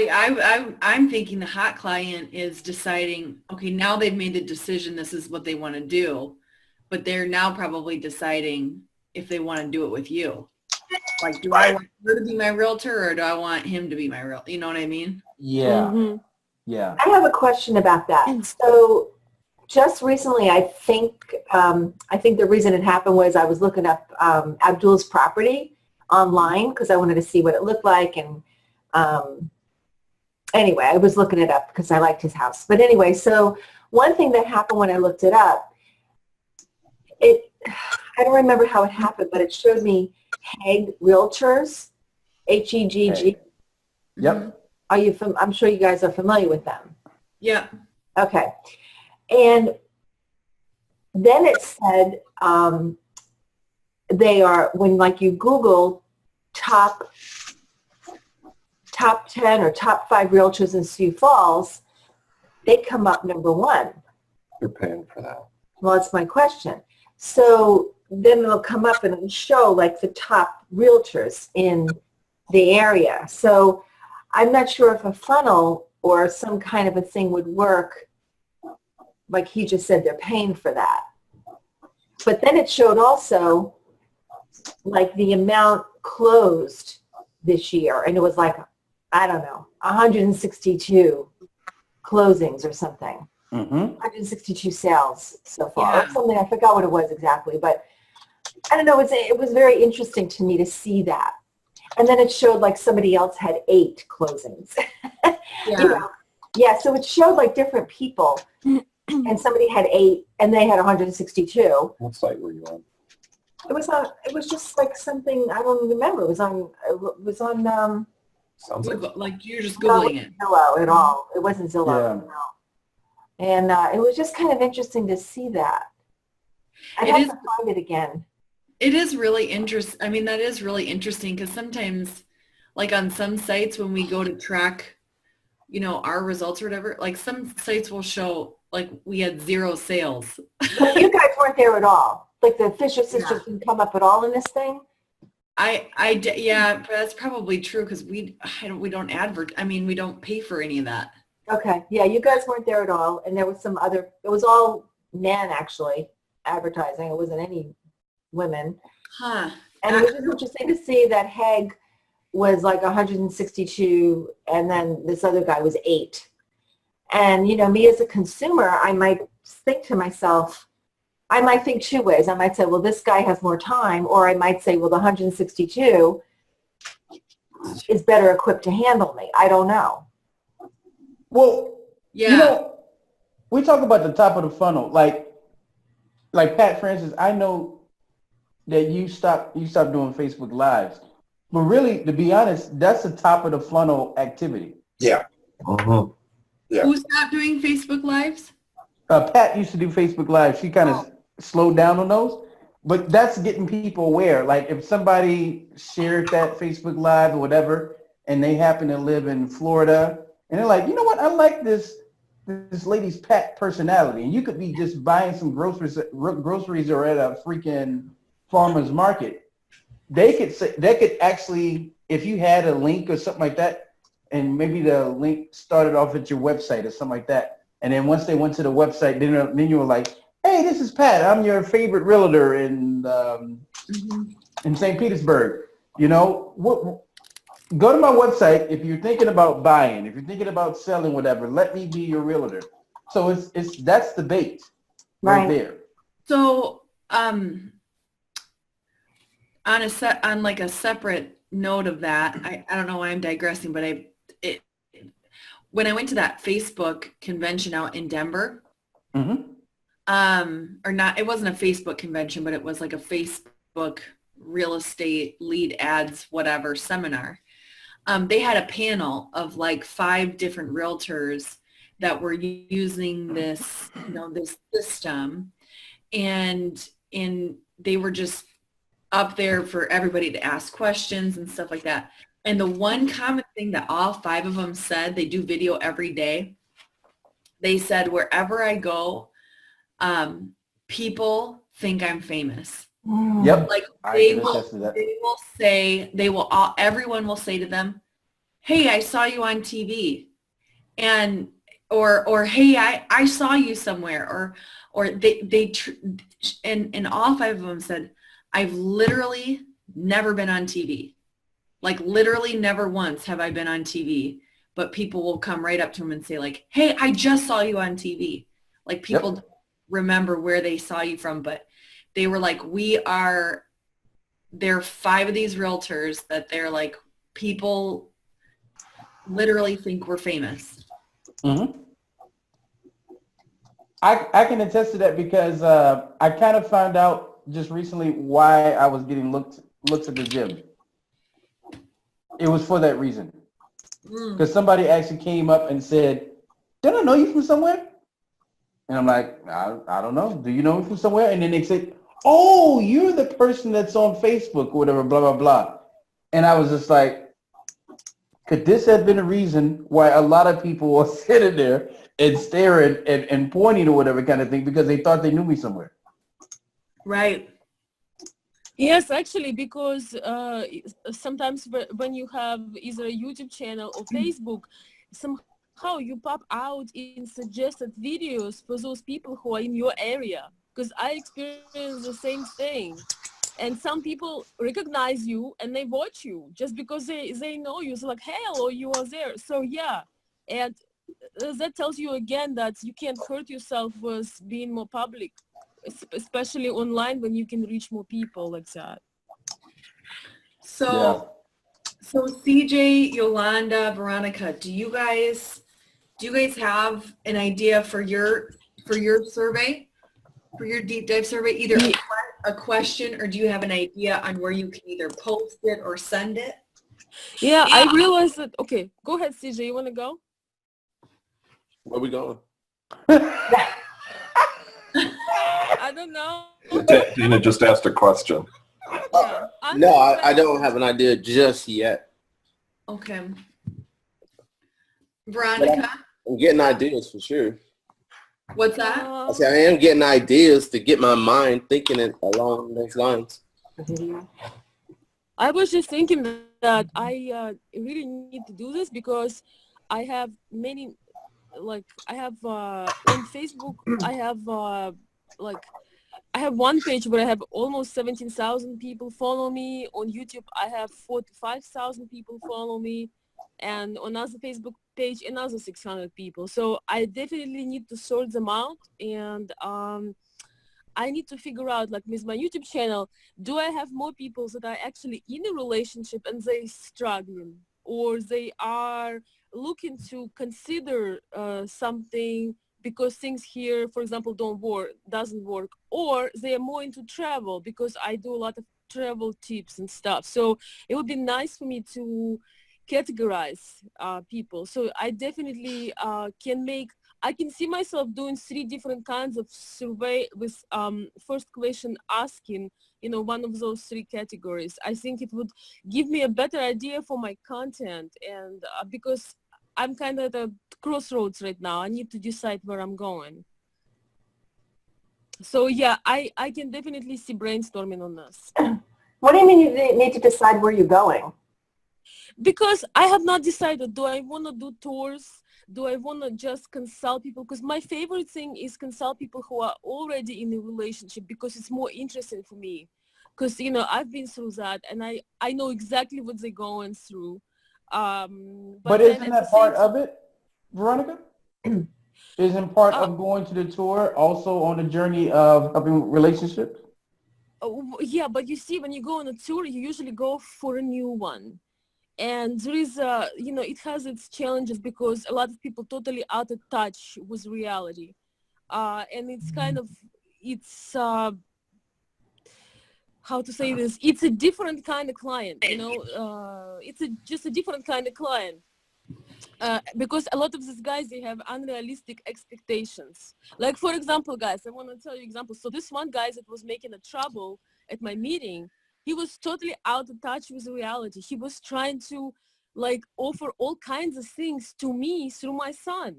I'm thinking the hot client is deciding, okay, now they've made the decision, this is what they want to do, but they're now probably deciding if they want to do it with you. Like, do I want her to be my realtor or do I want him to be my realtor? You know what I mean? Yeah. Mm-hmm. Yeah. I have a question about that. So just recently, I think the reason it happened was I was looking up Abdul's property online because I wanted to see what it looked like. And anyway, I was looking it up because I liked his house. But anyway, so one thing that happened when I looked it up, I don't remember how it happened, but it showed me Hegg Realtors, H-E-G-G. Yep. I'm sure you guys are familiar with them. Yeah. Okay. And then it said they are, when like you Google top 10 or top 5 realtors in Sioux Falls, they come up number 1. You're paying for that. Well, that's my question. So then it'll come up and it'll show like the top realtors in the area. So I'm not sure if a funnel or some kind of a thing would work. Like he just said, they're paying for that. But then it showed also like the amount closed this year. And it was like, I don't know, 162 closings or something. 162 sales so far. Yeah. Or something, I forgot what it was exactly. But I don't know, it was very interesting to me to see that. And then it showed like somebody else had 8 closings. Yeah. You know? Yeah, so it showed like different people. And somebody had 8 and they had 162. What site were you on? It was just like something, I don't remember. It was on Sounds like Google, like you're just Googling it. Zillow at all. It wasn't Zillow. Yeah. No. And it was just kind of interesting to see that. I'd It have is- to find it again. It is really interesting. I mean, that is really interesting because sometimes, like on some sites, when we go to track, you know, our results or whatever, like some sites will show like we had 0 sales. But you guys weren't there at all. Like the Fisher sisters didn't come up at all in this thing? Yeah, but that's probably true because we don't I mean, we don't pay for any of that. Okay. Yeah, you guys weren't there at all. And there was some other, it was all men actually advertising. It wasn't any women. Huh. And it was just interesting to see that Hegg was like 162 and then this other guy was 8. And, you know, me as a consumer, I might think to myself, I might think 2 ways. I might say, well, this guy has more time. Or I might say, well, the 162 is better equipped to handle me. I don't know. Well, Yeah. you know, we talk about the top of the funnel. Like Pat Francis, I know that you stopped doing Facebook Lives. But really, to be honest, that's the top of the funnel activity. Yeah. Mhm. Yeah. Who stopped doing Facebook Lives? Pat used to do Facebook Live. She kind of slowed down on those. But that's getting people aware. Like if somebody shared that Facebook Live or whatever, and they happen to live in Florida, and they're like, you know what, I like this lady's Pat personality. And you could be just buying some groceries or at a freaking farmer's market. They could actually, if you had a link or something like that, and maybe the link started off at your website or something like that, and then once they went to the website, then you were like, hey, this is Pat. I'm your favorite realtor in St. Petersburg. You know, go to my website if you're thinking about buying, if you're thinking about selling, whatever. Let me be your realtor. So that's the bait right there. So, on like a separate note of that, I don't know why I'm digressing, but when I went to that Facebook convention out in Denver, or not, it wasn't a Facebook convention, but it was like a Facebook real estate lead ads, whatever seminar. They had a panel of like 5 different realtors that were using this, this system, and they were just up there for everybody to ask questions and stuff like that. And the one common thing that all 5 of them said, they do video every day. They said, wherever I go, people think I'm famous. Yep. Like I can attest to that. everyone will say to them, hey, I saw you on TV. And, or hey, I saw you somewhere, or and all 5 of them said, I've literally never been on TV. Like literally never once have I been on TV, but people will come right up to them and say like, hey, I just saw you on TV. Like people don't remember where they saw you from, but they were like, there are 5 of these realtors that they're like, people literally think we're famous. Mm-hmm. I can attest to that because I kind of found out just recently why I was getting looks at the gym. It was for that reason. Because somebody actually came up and said, did I know you from somewhere? And I'm like, I don't know. Do you know me from somewhere? And then they said, oh, you're the person that's on Facebook or whatever, blah, blah, blah. And I was just like, could this have been a reason why a lot of people were sitting there and staring and pointing or whatever kind of thing because they thought they knew me somewhere? Right. Yes, actually, because sometimes when you have either a YouTube channel or Facebook, somehow you pop out in suggested videos for those people who are in your area. Because I experienced the same thing. And some people recognize you and they watch you just because they know you. So like, hey, hello, you are there. So yeah, and that tells you again that you can't hurt yourself with being more public, especially online when you can reach more people like that. So CJ, Yolanda, Veronica, do you guys have an idea for your survey, for your deep dive survey, either a question, or do you have an idea on where you can either post it or send it? Yeah, I realized that. Okay, go ahead, CJ. You want to go? Where we going? I don't know. Dina just asked a question. Yeah, No, I don't have an idea just yet. Okay. Veronica? I'm getting ideas for sure. What's that? I say I am getting ideas to get my mind thinking it along those lines. I was just thinking that I really need to do this because I have many, like I have on Facebook, I have one page where I have almost 17,000 people follow me. On YouTube, I have 45,000 people follow me. And on another Facebook page, another 600 people. So I definitely need to sort them out. And I need to figure out, like with my YouTube channel, do I have more people that are actually in a relationship and they're struggling? Or they are looking to consider something because things here, for example, doesn't work, or they are more into travel because I do a lot of travel tips and stuff. So it would be nice for me to categorize people. So I definitely I can see myself doing 3 different kinds of survey with first question asking, one of those 3 categories. I think it would give me a better idea for my content, and because I'm kind of at a crossroads right now. I need to decide where I'm going. So yeah, I can definitely see brainstorming on this. What do you mean you need to decide where you're going? Because I have not decided, do I want to do tours? Do I want to just consult people? Because my favorite thing is consult people who are already in a relationship because it's more interesting for me. Because, I've been through that and I know exactly what they're going through. But isn't that part of it, Veronica? Isn't part of going to the tour also on the journey of helping relationships? Yeah, but you see, when you go on a tour, you usually go for a new one. And there is, it has its challenges because a lot of people totally out of touch with reality. And it's kind of, how to say this, it's a different kind of client, it's just a different kind of client. because a lot of these guys, they have unrealistic expectations. Like, for example, guys, I want to tell you examples. So this one guy that was making a trouble at my meeting, he was totally out of touch with reality. He was trying to like offer all kinds of things to me through my son.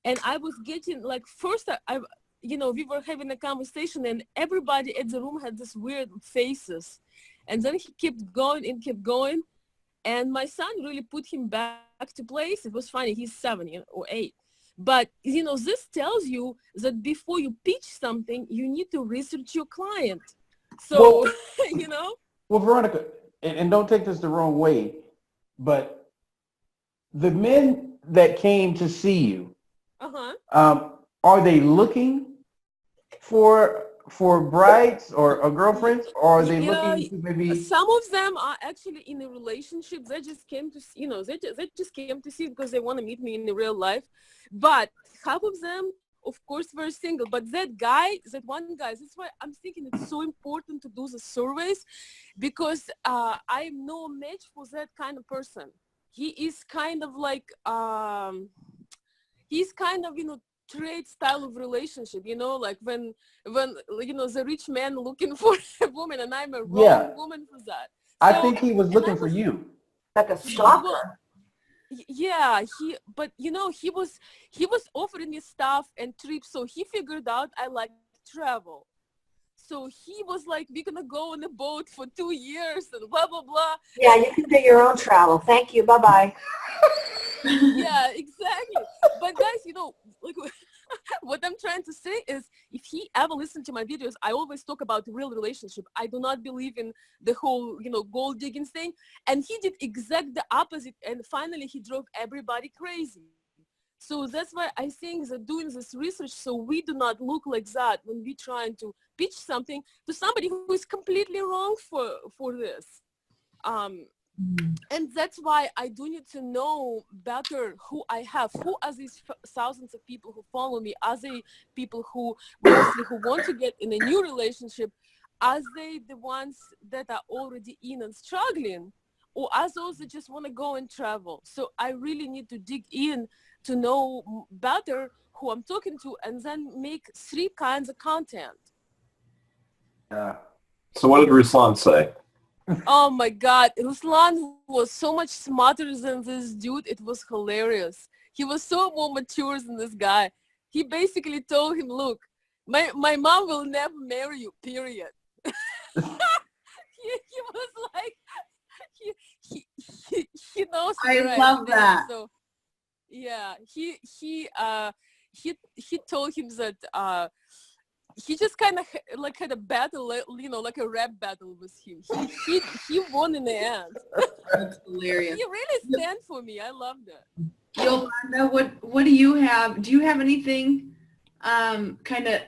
And I was getting like, first I you know, we were having a conversation and everybody at the room had this weird faces. And then he kept going and kept going. And my son really put him back to place. It was funny. He's 7 or 8. But, you know, this tells you that before you pitch something, you need to research your client. So, Well, you know. Well, Veronica, and don't take this the wrong way, but the men that came to see you, are they looking for brides or girlfriends, or are they looking to maybe? Some of them are actually in a relationship. They just came to, you know, they just came to see because they want to meet me in the real life. But half of them, of course, were single. But that one guy, that's why I'm thinking it's so important to do the surveys, because I'm no match for that kind of person. He is kind of like, he's kind of, you know, trade style of relationship, you know, like when you know, the rich man looking for a woman, and I'm a wrong woman for that. I think he was looking for you. Like a stalker. Yeah, but you know, he was offering me stuff and trips, so he figured out I like travel. So he was like, we're gonna go on a boat for 2 years and blah blah blah. Yeah, you can do your own travel. Thank you. Bye bye. Yeah, exactly. But guys, you know, like, what I'm trying to say is, if he ever listened to my videos, I always talk about real relationship. I do not believe in the whole, you know, gold digging thing. And he did exactly the opposite. And finally, he drove everybody crazy. So that's why I think that doing this research, so we do not look like that when we're trying to pitch something to somebody who is completely wrong for this. And that's why I do need to know better who I have. Who are these thousands of people who follow me? Are they people who mostly who want to get in a new relationship? Are they the ones that are already in and struggling? Or are those that just want to go and travel? So I really need to dig in to know better who I'm talking to, and then make 3 kinds of content. So what did Ruslan say? Oh my God, Ruslan was so much smarter than this dude. It was hilarious. He was so more mature than this guy. He basically told him, look, my mom will never marry you, period. he was like, he knows. I love that. So yeah, he told him that he just kind of like had a battle, you know, like a rap battle with him. He won in the end. That's hilarious. He really stand for me. I love that. Yolanda, what do you have? Do you have anything kind of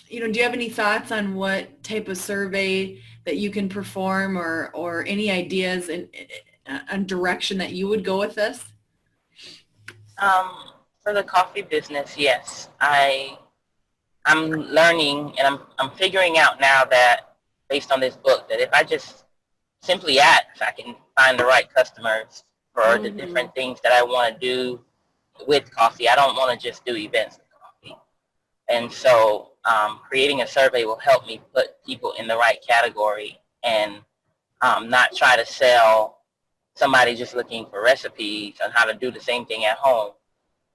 you know, do you have any thoughts on what type of survey that you can perform, or any ideas and direction that you would go with this? For the coffee business, yes. I'm learning, and I'm figuring out now that, based on this book, that if I just simply ask, I can find the right customers for the different things that I want to do with coffee. I don't want to just do events with coffee. And so creating a survey will help me put people in the right category, and not try to sell somebody just looking for recipes on how to do the same thing at home,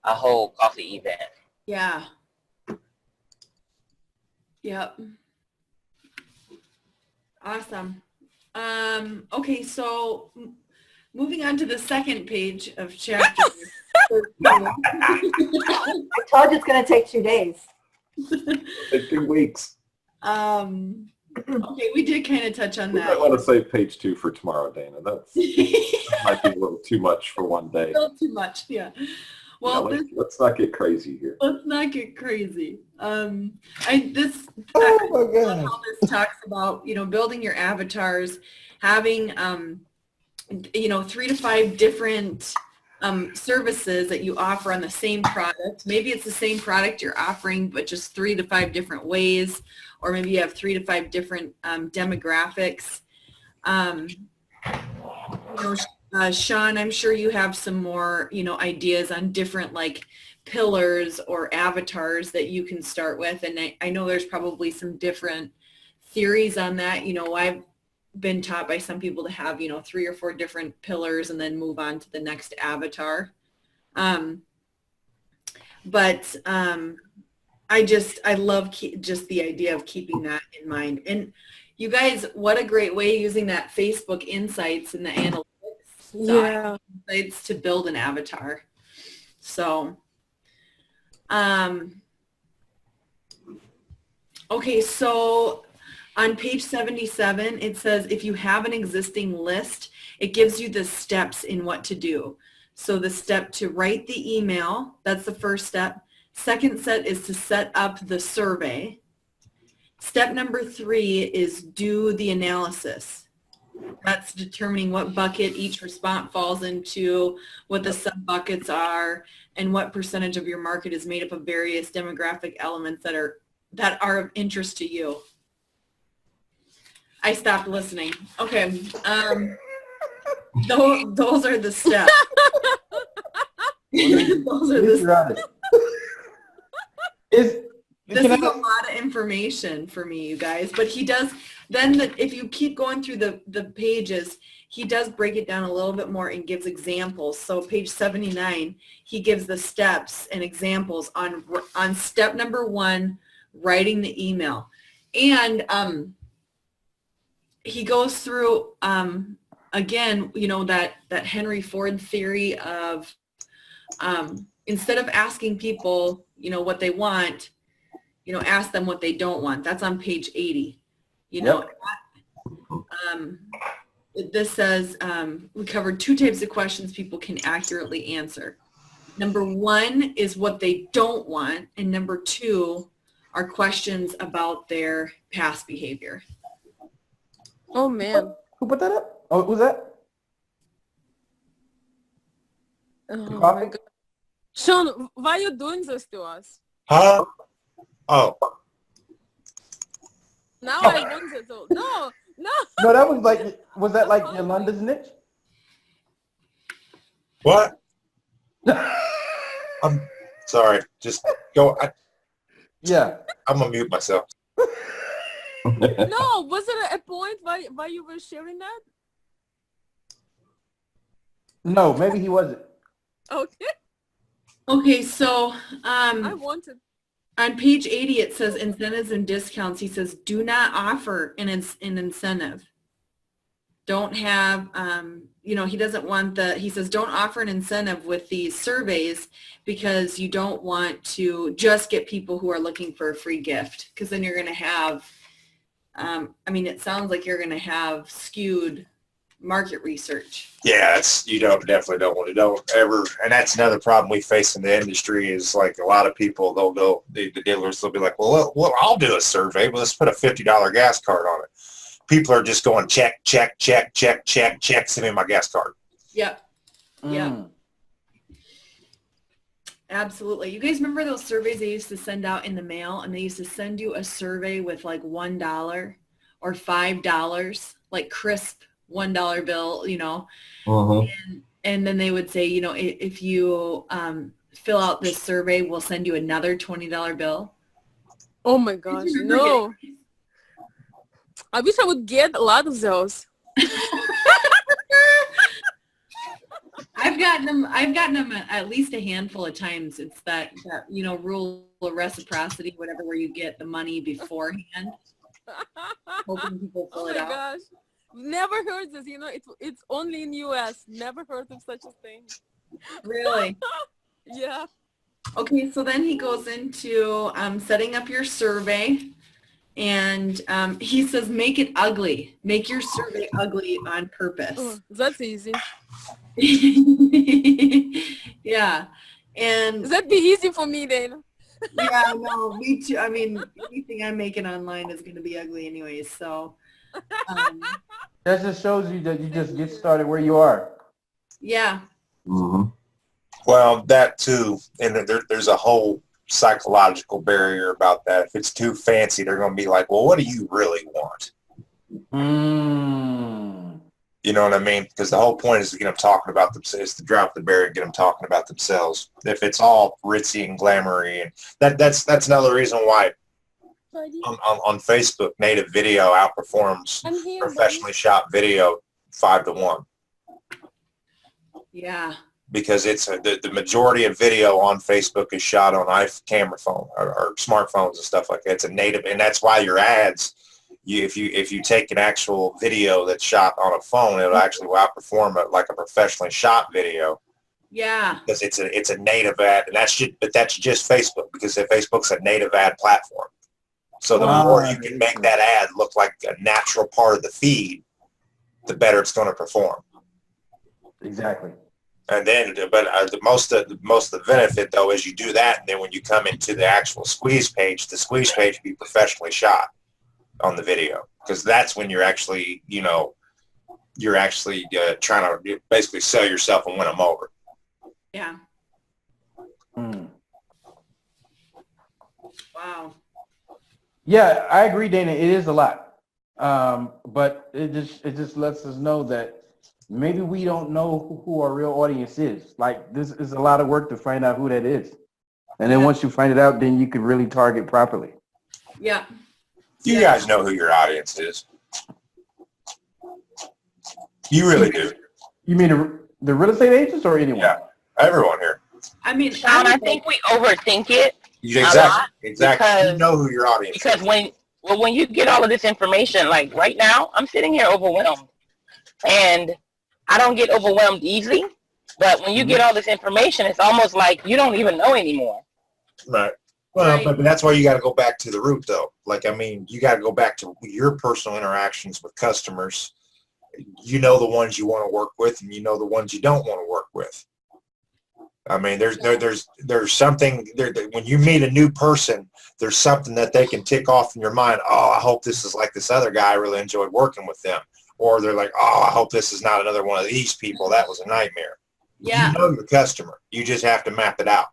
a whole coffee event. Yeah. Yep. Awesome. Okay, so moving on to the second page of chapter 13. I told you it's going to take 2 days. Take 2 weeks. Okay, we did kind of touch on that. I want to save page 2 for tomorrow, Dana. That might be a little too much for one day. Still too much, yeah. Well, yeah, let's not get crazy here. Let's not get crazy. Oh my God. How this talks about, you know, building your avatars, having, you know, 3 to 5 different services that you offer on the same product. Maybe it's the same product you're offering, but just 3 to 5 different ways, or maybe you have 3 to 5 different demographics. You know, Sean, I'm sure you have some more, ideas on different like pillars or avatars that you can start with. And I know there's probably some different theories on that. I've been taught by some people to have, 3 or 4 different pillars and then move on to the next avatar. But I love just the idea of keeping that in mind. And you guys, what a great way using that Facebook Insights and the analytics Yeah. insights to build an avatar. So, okay, so on page 77, it says if you have an existing list, it gives you the steps in what to do. So the step to write the email, that's the first step. Second step is to set up the survey. Step number 3 is do the analysis. That's determining what bucket each response falls into, what the sub-buckets are, and what percentage of your market is made up of various demographic elements that are of interest to you. I stopped listening. Okay. Those are the steps. Those are the steps. This is a lot of information for me, you guys. But he does, if you keep going through the pages, he does break it down a little bit more and gives examples. So page 79, he gives the steps and examples on step number 1, writing the email. And he goes through, again, that Henry Ford theory of instead of asking people, what they want, ask them what they don't want. That's on page 80. This says we covered 2 types of questions people can accurately answer. Number 1 is what they don't want, and number 2 are questions about their past behavior. Oh man. Who put that up? Oh, who's that? Oh my Coffee? God. Sean, why are you doing this to us? Huh? Oh, Now I want it. No. No, that was that like Yolanda's niche? what? I'm sorry. Just go. Yeah. I'm gonna mute myself. No, was it a point why you were sharing that? No, maybe he wasn't. Okay. Okay, so I wanted. on page 80, it says incentives and discounts. He says, do not offer an incentive. Don't have, he doesn't want he says, don't offer an incentive with these surveys because you don't want to just get people who are looking for a free gift, because then you're going to have, it sounds like you're going to have skewed market research. Yeah, definitely don't want to, don't ever, and that's another problem we face in the industry is like a lot of people, they'll go, the dealers, they'll be like, well, I'll do a survey, but let's put a $50 gas card on it. People are just going check, send me my gas card. Yep. Yep. Absolutely. You guys remember those surveys they used to send out in the mail, and they used to send you a survey with like $1 or $5, like crisp $1 bill, and then they would say, if you fill out this survey, we'll send you another $20 bill. Oh my gosh, no. I wish I would get a lot of those. I've gotten them at least a handful of times. It's that rule of reciprocity, whatever, where you get the money beforehand, hoping people fill it out. Oh my gosh. Never heard this, it's only in US. Never heard of such a thing. Really? Yeah. Okay, so then he goes into setting up your survey, and he says make it ugly. Make your survey ugly on purpose. Oh, that's easy. Yeah. And That'd be easy for me then. yeah, no, me too. Anything I'm making online is going to be ugly anyways, so. That just shows you that you just get started where you are. Yeah. Mm-hmm. Well, that too, and there's a whole psychological barrier about that. If it's too fancy, they're going to be like, well, what do you really want? You know what I mean? Because the whole point is to get them talking about themselves, is to drop the barrier and get them talking about themselves. If it's all ritzy and glamoury, and that's another reason why on Facebook, native video outperforms I'm here, professionally shot video 5-1. Yeah. Because it's the majority of video on Facebook is shot on camera phone or smartphones and stuff like that. It's a native, and that's why your ads, if you take an actual video that's shot on a phone, it'll actually outperform it like a professionally shot video. Yeah. Because it's a native ad, and that's just Facebook, because Facebook's a native ad platform. So the more you can make that ad look like a natural part of the feed, the better it's going to perform. Exactly. And then, but the most of the benefit though is you do that, and then when you come into the actual squeeze page, the squeeze page be professionally shot on the video, because that's when you're actually, trying to basically sell yourself and win them over. Yeah. Mm. Wow. Yeah, I agree, Dana. It is a lot, but it just lets us know that maybe we don't know who our real audience is. Like, this is a lot of work to find out who that is, and then once you find it out, then you can really target properly. Yeah. You guys know who your audience is. You really do. You mean the real estate agents or anyone? Yeah, everyone here. I mean, Sean, I think we overthink it. Exactly. Because, you know who your audience because is. when you get all of this information, like right now, I'm sitting here overwhelmed, and I don't get overwhelmed easily. But when you get all this information, it's almost like you don't even know anymore. Right. Well, but that's why you got to go back to the root, though. Like, I mean, you got to go back to your personal interactions with customers. You know the ones you want to work with, and you know the ones you don't want to work with. I mean, there's something there that when you meet a new person, there's something that they can tick off in your mind. Oh, I hope this is like this other guy. I really enjoyed working with them. Or they're like, oh, I hope this is not another one of these people. That was a nightmare. Yeah. You know your customer. You just have to map it out.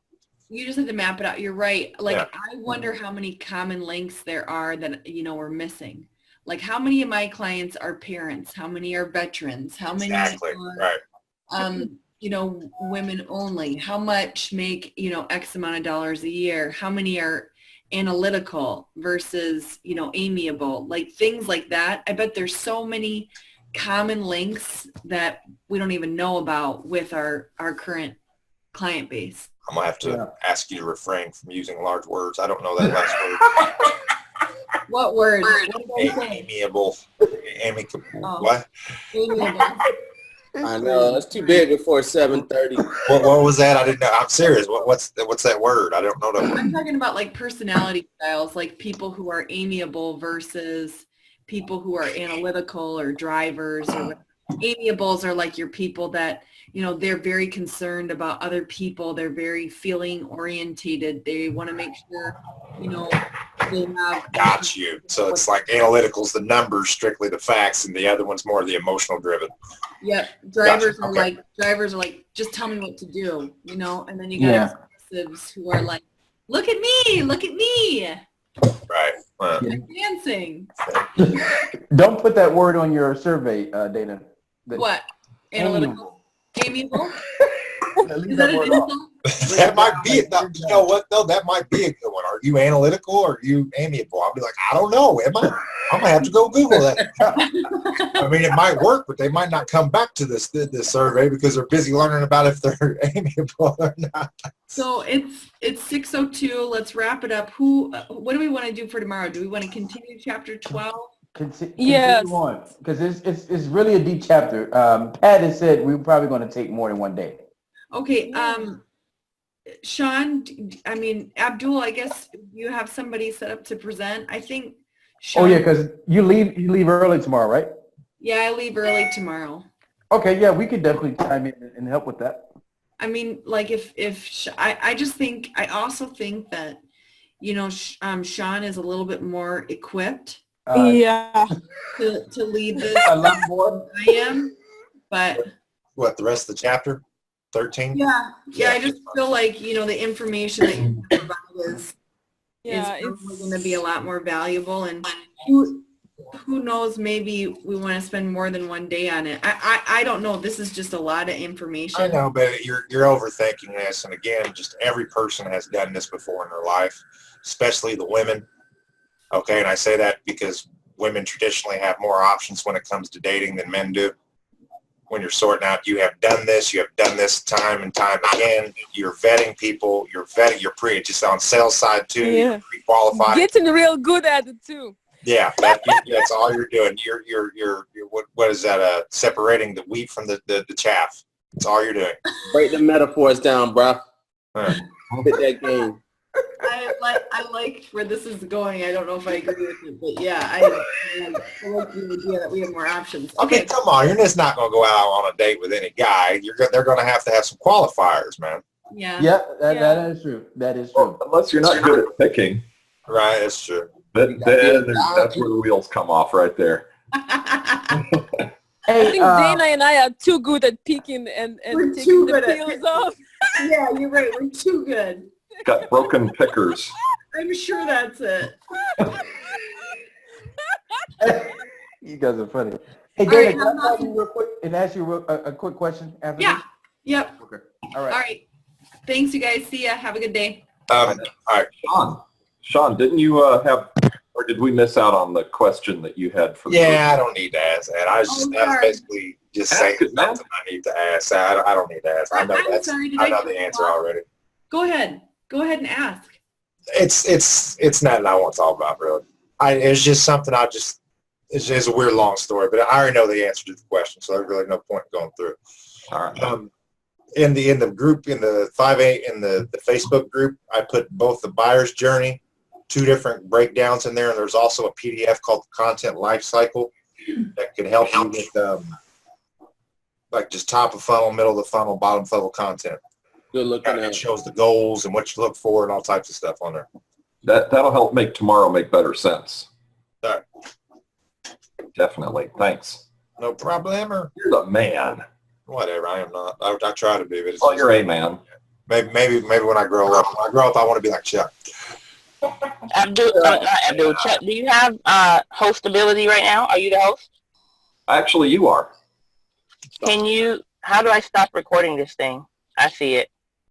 You just have to map it out. You're right. Like, Yeah. I wonder how many common links there are that, we're missing. Like, how many of my clients are parents? How many are veterans? How many Exactly. are, Right. women only? How much make, X amount of dollars a year? How many are analytical versus, amiable? Like, things like that. I bet there's so many common links that we don't even know about with our current client base. I'm going to have to ask you to refrain from using large words. I don't know that last word. What word? What did I say? Amiable. Amicable. Oh. What? Amiable. I know it's too big before 7:30. What was that? I didn't know. I'm serious. What's that word? I don't know that word. I'm talking about like personality styles, like people who are amiable versus people who are analytical or drivers. Or amiables are like your people that, they're very concerned about other people. They're very feeling orientated. They want to make sure, they have. Got you. So it's like analytical's the numbers, strictly the facts, and the other one's more the emotional driven. Yep. Drivers Gotcha. are like, just tell me what to do, and then you got explosives who are like, look at me. Right. I'm dancing. Don't put that word on your survey, Dana. What? Analytical? Amiable? Leave Is that that an word off. insult? That might be it. You know what though? That might be a good one. Are you analytical or are you amiable? I'll be like, I don't know. Am I? I'm gonna have to go Google that. I mean, it might work, but they might not come back to this survey because they're busy learning about if they're amiable or not. So it's 6:02. Let's wrap it up. What do we want to do for tomorrow? Do we want to continue chapter 12? Yes. Because it's really a deep chapter. Pat has said we're probably going to take more than one day. Okay. Sean, Abdul, I guess you have somebody set up to present. I think Sean. Oh yeah, because you leave early tomorrow, right? Yeah, I leave early tomorrow. Okay, yeah, we could definitely chime in and help with that. I mean, like I also think that, Sean is a little bit more equipped Yeah. to lead this. I love more. I am, but What, the rest of the chapter? 13? yeah, I just feel like, the information that you provide is Yeah. probably going to be a lot more valuable. And who who knows, maybe we want to spend more than one day on it. I don't know. This is just a lot of information. I know, but you're overthinking this. And again, just every person has done this before in their life, especially the women. Okay, and I say that because women traditionally have more options when it comes to dating than men do. When you're sorting out, you have done this time and time again. You're vetting people. You're just on sales side too. Yeah. You're pre-qualified. Getting real good at it too. Yeah, that's all you're doing. You're what is that? Separating the wheat from the chaff. That's all you're doing. Break the metaphors down, bro. Huh. Hit that game. I like where this is going. I don't know if I agree with it, but yeah, I like the idea that we have more options. I mean, Okay. come on, you're just not going to go out on a date with any guy. They're going to have some qualifiers, man. Yeah. Yeah, that is true. That is true. Well, unless you're not good at picking, Right, that's true. then that's where the wheels come off right there. I Hey, think Dana and I are too good at picking and We're taking too the good at peels off. Yeah, you're right. We're too good. Got broken pickers. I'm sure that's it. you guys are funny. Hey, All Dana, right, can I pause you real quick and ask you a quick question after Yeah. this? Yep. Okay. All All right. right. Thanks, you guys. See ya. Have a good day. All right. Sean, didn't you have, or did we miss out on the question that you had for? Yeah, I don't need to ask that. I was sorry. basically just Ask saying it, man. something I need to ask. I don't need to ask. I know I'm sorry, did I I know cut the you answer off? already. Go ahead. Go ahead and ask. It's nothing I want to talk about really. It's just something it's a weird long story, but I already know the answer to the question, so there's really no point in going through it. All right. In the group, in the 5A, in the Facebook group, I put both the buyer's journey, 2 different breakdowns in there, and there's also a PDF called the Content Life Cycle that could help you with like just top of funnel, middle of the funnel, bottom funnel content. Good looking It at. shows the goals and what you look for and all types of stuff on there. That'll help make tomorrow make better sense. All right. Definitely. Thanks. No problemo. You're the man. Whatever. I am not. I try to be, but it's Well, just- you're a man. maybe when I grow up. When I grow up, I want to be like Chuck. Not Abdul. Chuck, do you have host ability right now? Are you the host? Actually, you are. How do I stop recording this thing? I see it.